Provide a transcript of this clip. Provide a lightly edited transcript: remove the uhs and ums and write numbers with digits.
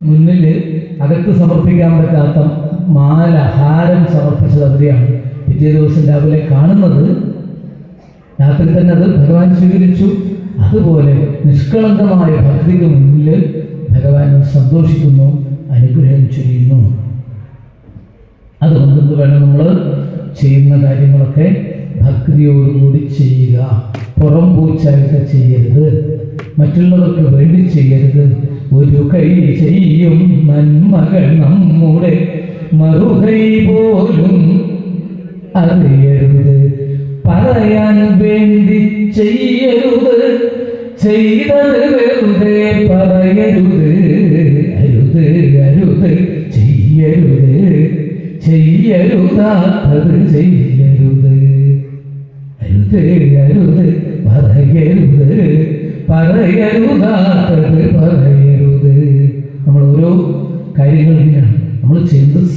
മുന്നിൽ അകത്ത് സമർപ്പിക്കാൻ പറ്റാത്ത മാല ഹാരം സമർപ്പിച്ചത് അവരെയാണ് പിറ്റേ ദിവസം രാവിലെ കാണുന്നത്. രാത്രി തന്നെ അത് ഭഗവാൻ സ്വീകരിച്ചു. അതുപോലെ നിഷ്കളങ്കമായ ഭക്തിക്ക് മുന്നിൽ ഭഗവാൻ സന്തോഷിക്കുന്നു, അനുഗ്രഹം ചൊരിയുന്നു. അതുകൊണ്ട് വേണം നമ്മൾ ചെയ്യുന്ന കാര്യങ്ങളൊക്കെ ഭക്തിയോടുകൂടി ചെയ്യുക. പുറം പൂച്ചായിട്ട് ചെയ്യരുത്, മറ്റുള്ളവർക്ക് വേണ്ടി ചെയ്യരുത്. ഒരു കൈ ചെയ്യും നന്മകൾ നമ്മുടെ മറുകൈ പോലും അറിയരുത്. പറയാൻ വേണ്ടി ചെയ്യരുത്, ചെയ്തത് വെറുതെ പറയരുത്. അരുത് അരുത് ചെയ്യരുത്, ചെയ്യരുതാത്തത് ചെയ്യരുത്. അരുത് അരുത് പറയരുത്, പറയരുതാത്തത് പറയരുത്. നമ്മൾ ഓരോ കാര്യങ്ങൾ ഇങ്ങനെയാണ് നമ്മൾ ചെയ്യുന്നത്.